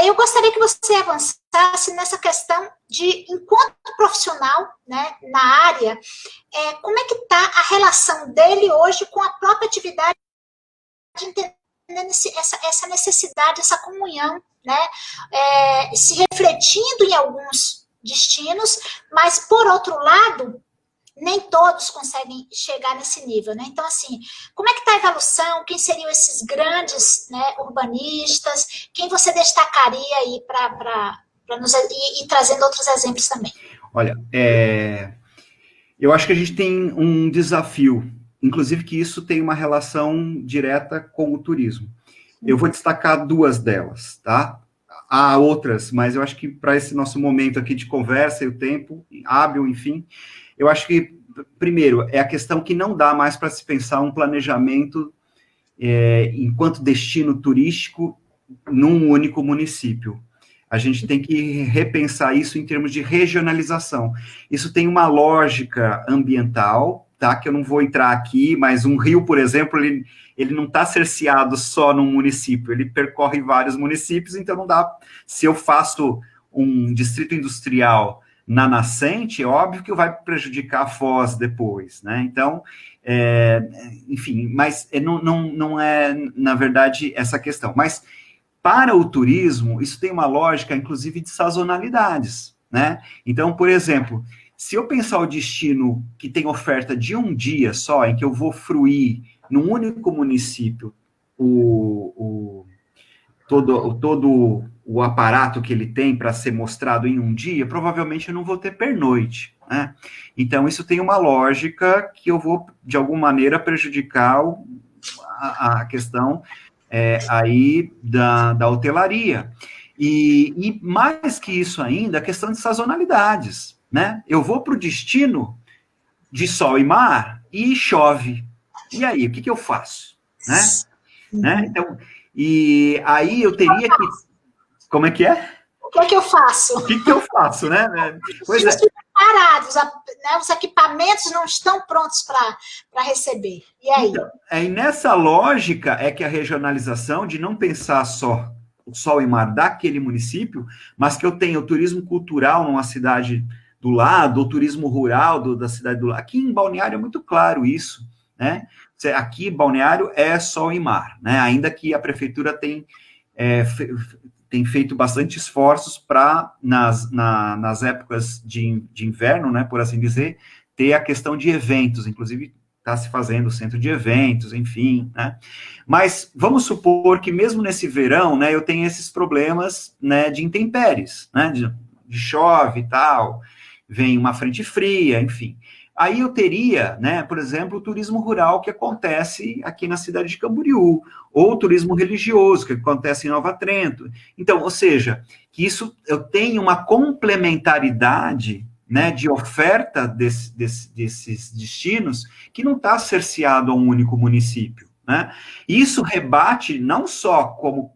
eu gostaria que você avançasse nessa questão de, enquanto profissional, né, na área, como é que está a relação dele hoje com a própria atividade, entendendo essa necessidade, essa comunhão, né, se refletindo em alguns destinos, mas, por outro lado, nem todos conseguem chegar nesse nível, né? Então, assim, como é que está a evolução? Quem seriam esses grandes, né, urbanistas? Quem você destacaria aí para nos ir trazendo outros exemplos também? Olha, eu acho que a gente tem um desafio, inclusive que isso tem uma relação direta com o turismo. Eu vou destacar duas delas, tá? Há outras, mas eu acho que para esse nosso momento aqui de conversa e o tempo hábil, enfim, eu acho que, primeiro, é a questão que não dá mais para se pensar um planejamento enquanto destino turístico num único município. A gente tem que repensar isso em termos de regionalização. Isso tem uma lógica ambiental, tá? Que eu não vou entrar aqui, mas um rio, por exemplo, ele não está cerceado só num município, ele percorre vários municípios, então não dá. Se eu faço um distrito industrial na nascente, é óbvio que vai prejudicar a foz depois, né? Então, enfim, mas não é, na verdade, essa questão. Mas, para o turismo, isso tem uma lógica, inclusive, de sazonalidades, né? Então, por exemplo, se eu pensar o destino que tem oferta de um dia só, em que eu vou fruir num único município todo o aparato que ele tem para ser mostrado em um dia, provavelmente eu não vou ter pernoite, né? Então, isso tem uma lógica que eu vou, de alguma maneira, prejudicar a questão aí da hotelaria. E mais que isso ainda, a questão de sazonalidades, né? Eu vou para o destino de sol e mar e chove. E aí, o que eu faço? Né? Então, e aí eu teria que... Como é que é? O que é que eu faço? O que eu faço, né? Pois é. Parados, né? Os equipamentos não estão prontos para receber. E aí? Então, nessa lógica é que a regionalização, de não pensar só o sol e mar daquele município, mas que eu tenho o turismo cultural numa cidade do lado, o turismo rural da cidade do lado. Aqui em Balneário é muito claro isso, né? Aqui, Balneário é sol e mar, né? Ainda que a prefeitura tem feito bastante esforços para, nas épocas de inverno, né, por assim dizer, ter a questão de eventos, inclusive está se fazendo centro de eventos, enfim, né? Mas vamos supor que mesmo nesse verão, né, eu tenho esses problemas, né, de intempéries, né, de chove e tal, vem uma frente fria, enfim. Aí eu teria, né, por exemplo, o turismo rural que acontece aqui na cidade de Camboriú, ou o turismo religioso que acontece em Nova Trento. Então, ou seja, que isso eu tenho uma complementaridade, né, de oferta desses destinos que não está cerceado a um único município, né? Isso rebate não só como,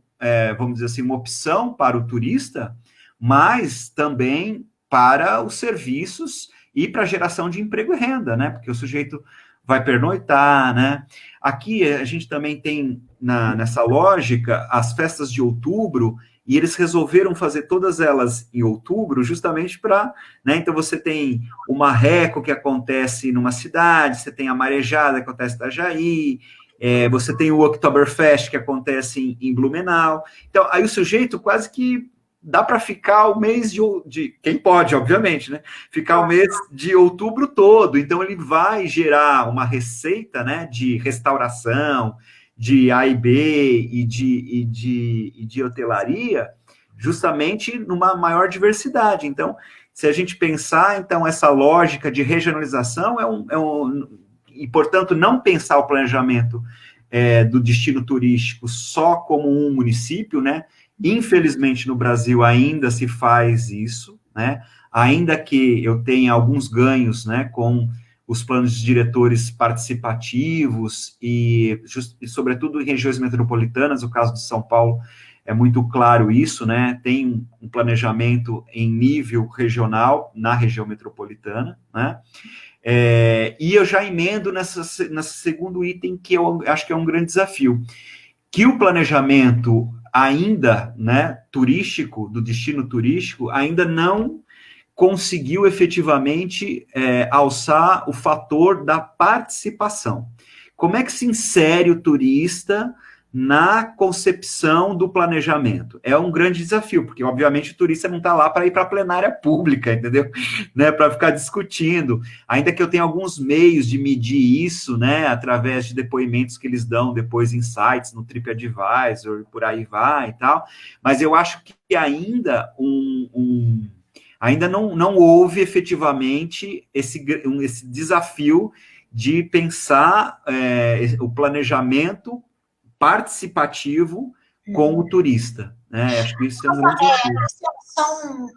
vamos dizer assim, uma opção para o turista, mas também para os serviços e para a geração de emprego e renda, né? Porque o sujeito vai pernoitar, né? Aqui a gente também tem, nessa lógica, as festas de outubro, e eles resolveram fazer todas elas em outubro, justamente para, né? Então você tem o marreco que acontece numa cidade, você tem a marejada que acontece em Itajaí, você tem o Oktoberfest que acontece em Blumenau. Então, aí o sujeito quase que dá para ficar o mês de quem pode, obviamente, né? Ficar o mês de outubro todo. Então, ele vai gerar uma receita, né, de restauração, de A e B e de hotelaria, justamente numa maior diversidade. Então, se a gente pensar, então, essa lógica de regionalização e, portanto, não pensar o planejamento do destino turístico só como um município, né? Infelizmente, no Brasil ainda se faz isso, né? Ainda que eu tenha alguns ganhos, né, com os planos de diretores participativos e sobretudo em regiões metropolitanas, o caso de São Paulo é muito claro isso, né? Tem um planejamento em nível regional na região metropolitana, né? E eu já emendo nesse segundo item que eu acho que é um grande desafio, que o planejamento ainda, né, turístico, do destino turístico, ainda não conseguiu efetivamente alçar o fator da participação. Como é que se insere o turista na concepção do planejamento? É um grande desafio, porque, obviamente, o turista não está lá para ir para a plenária pública, entendeu? Né, para ficar discutindo, ainda que eu tenha alguns meios de medir isso, né, através de depoimentos que eles dão depois em sites, no TripAdvisor, por aí vai e tal, mas eu acho que ainda não houve efetivamente esse desafio de pensar o planejamento participativo com o turista, né? Acho que isso é um grande desafio. Só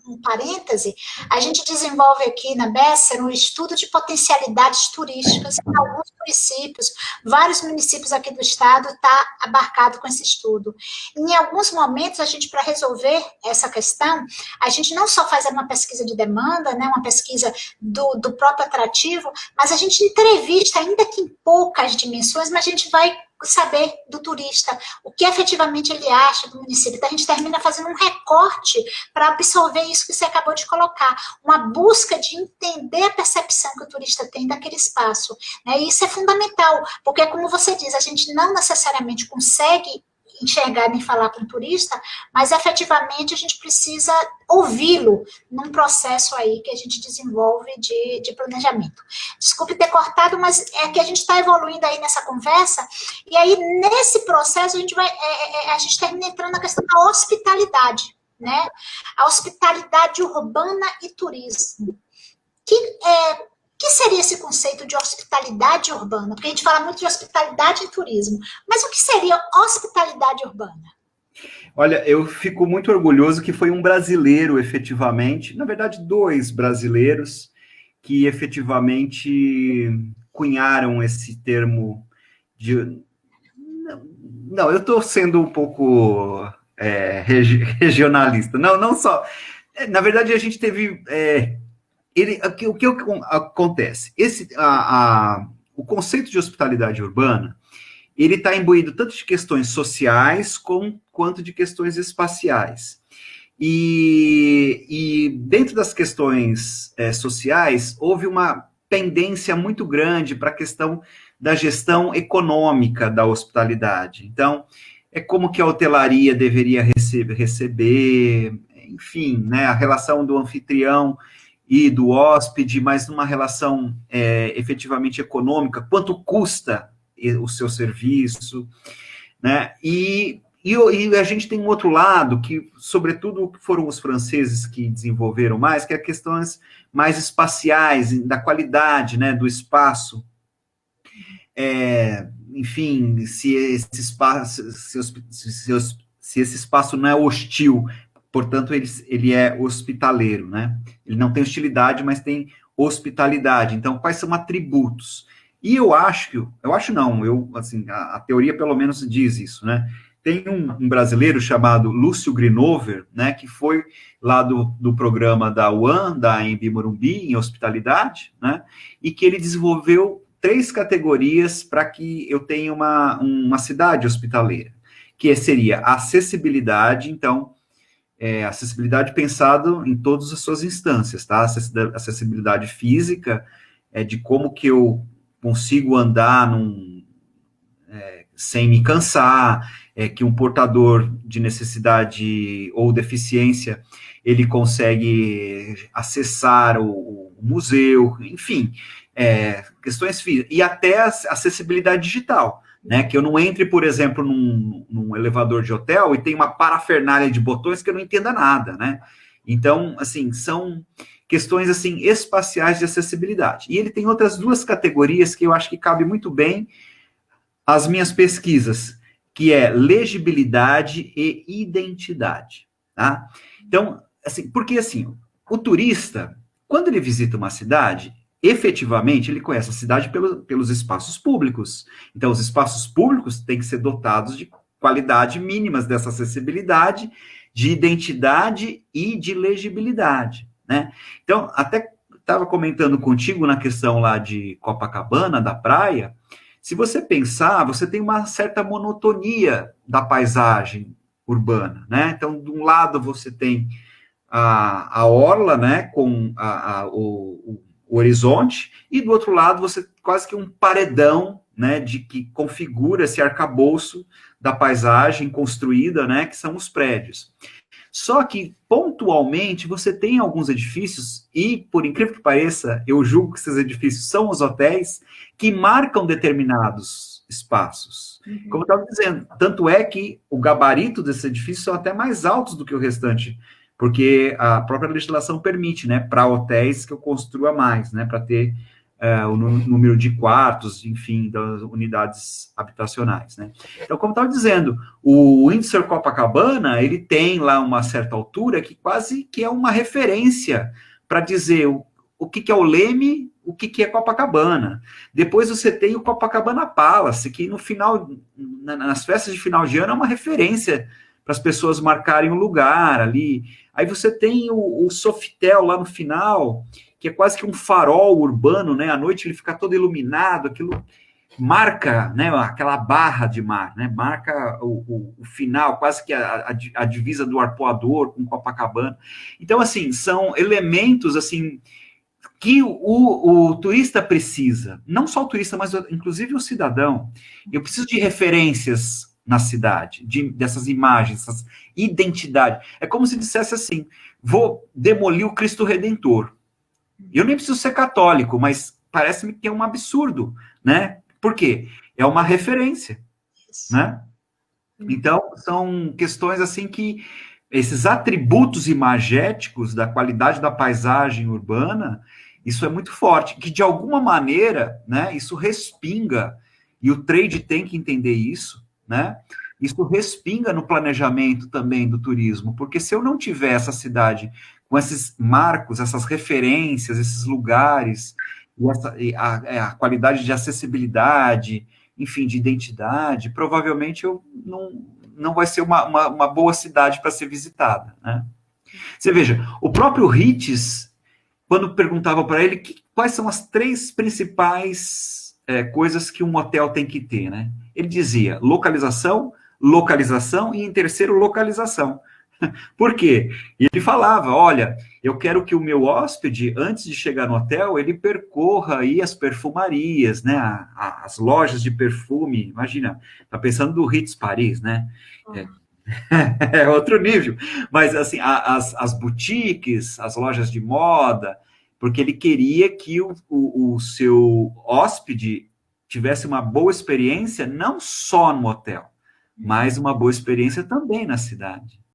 um parêntese, a gente desenvolve aqui na Besser um estudo de potencialidades turísticas em alguns municípios, vários municípios aqui do estado está abarcado com esse estudo. Em alguns momentos, a gente, para resolver essa questão, a gente não só faz uma pesquisa de demanda, né, uma pesquisa do próprio atrativo, mas a gente entrevista, ainda que em poucas dimensões, mas a gente vai saber do turista, o que efetivamente ele acha do município. Então, a gente termina fazendo um recorte para absorver isso que você acabou de colocar, uma busca de entender a percepção que o turista tem daquele espaço. Né? E isso é fundamental, porque, como você diz, a gente não necessariamente consegue enxergar nem falar com o turista, mas efetivamente a gente precisa ouvi-lo num processo aí que a gente desenvolve de planejamento. Desculpe ter cortado, mas é que a gente está evoluindo aí nessa conversa, e aí nesse processo a gente termina entrando na questão da hospitalidade, né? A hospitalidade urbana e turismo. Que seria esse conceito de hospitalidade urbana? Porque a gente fala muito de hospitalidade e turismo, mas o que seria hospitalidade urbana? Olha, eu fico muito orgulhoso que foi um brasileiro, efetivamente, na verdade, 2 brasileiros, que efetivamente cunharam esse termo de... Não, eu estou sendo um pouco regionalista. Não só... Na verdade, a gente teve... o que acontece? O conceito de hospitalidade urbana, ele está imbuído tanto de questões sociais quanto de questões espaciais. E dentro das questões sociais, houve uma pendência muito grande para a questão da gestão econômica da hospitalidade. Então, é como que a hotelaria deveria receber, enfim, né, a relação do anfitrião e do hóspede, mas numa relação efetivamente econômica, quanto custa o seu serviço, né? E a gente tem um outro lado, que, sobretudo, foram os franceses que desenvolveram mais, que é questões mais espaciais, da qualidade, né, do espaço. Enfim, se esse espaço não é hostil, portanto, ele é hospitaleiro, né? Ele não tem hostilidade, mas tem hospitalidade. Então, quais são atributos? E assim, a teoria pelo menos diz isso, né? Tem um brasileiro chamado Lúcio Grinover, né, que foi lá do programa da UAM, da Anhembi Morumbi, em hospitalidade, né, e que ele desenvolveu 3 categorias para que eu tenha uma cidade hospitaleira, que seria a acessibilidade, então, acessibilidade pensado em todas as suas instâncias, tá? Acessibilidade física, de como que eu consigo andar sem me cansar, que um portador de necessidade ou deficiência, ele consegue acessar o museu, enfim, questões físicas, e até a acessibilidade digital, né, que eu não entre, por exemplo, num elevador de hotel e tem uma parafernália de botões que eu não entenda nada, né? Então, assim, são questões, assim, espaciais de acessibilidade. E ele tem outras 2 categorias que eu acho que cabe muito bem às minhas pesquisas, que é legibilidade e identidade, tá? Então, assim, porque, assim, o turista, quando ele visita uma cidade, efetivamente, ele conhece a cidade pelos espaços públicos. Então, os espaços públicos têm que ser dotados de qualidade mínimas dessa acessibilidade, de identidade e de legibilidade, né? Então, até estava comentando contigo na questão lá de Copacabana, da praia, se você pensar, você tem uma certa monotonia da paisagem urbana, né? Então, de um lado você tem a orla, né, com o horizonte, e do outro lado você quase que um paredão, né, de que configura esse arcabouço da paisagem construída, né, que são os prédios. Só que, pontualmente, você tem alguns edifícios, e, por incrível que pareça, eu julgo que esses edifícios são os hotéis, que marcam determinados espaços. Como eu estava dizendo, tanto é que o gabarito desses edifícios são até mais altos do que o restante, porque a própria legislação permite, né, para hotéis que eu construa mais, né, para ter o número de quartos, enfim, das unidades habitacionais, né. Então, como eu estava dizendo, o Windsor Copacabana, ele tem lá uma certa altura que quase que é uma referência para dizer o que é o Leme, o que é Copacabana. Depois você tem o Copacabana Palace, que no final, nas festas de final de ano, é uma referência para as pessoas marcarem um lugar ali. Aí você tem o Sofitel lá no final, que é quase que um farol urbano, né? À noite ele fica todo iluminado, aquilo marca, né, aquela barra de mar, né? Marca o final, quase que a divisa do Arpoador com Copacabana. Então, assim, são elementos, assim, que o turista precisa, não só o turista, mas inclusive o cidadão. Eu preciso de referências na cidade, dessas imagens, essas identidades. É como se dissesse assim, vou demolir o Cristo Redentor. Eu nem preciso ser católico, mas parece-me que é um absurdo, né? Por quê? É uma referência, né? Então, são questões assim que esses atributos imagéticos da qualidade da paisagem urbana, isso é muito forte, que de alguma maneira, né, isso respinga, e o trade tem que entender isso, né? Isso respinga no planejamento também do turismo, porque se eu não tiver essa cidade com esses marcos, essas referências, esses lugares, a qualidade de acessibilidade, enfim, de identidade, provavelmente eu não vai ser uma boa cidade para ser visitada, né? Você veja, o próprio Ritz, quando perguntava para ele quais são as 3 principais coisas que um hotel tem que ter, né? Ele dizia localização, localização e, em terceiro, localização. Por quê? E ele falava, olha, eu quero que o meu hóspede, antes de chegar no hotel, ele percorra aí as perfumarias, né, as lojas de perfume, imagina, tá pensando do Ritz Paris, né, é outro nível, mas assim, as boutiques, as lojas de moda, porque ele queria que o seu hóspede tivesse uma boa experiência, não só no hotel, mas uma boa experiência também na cidade.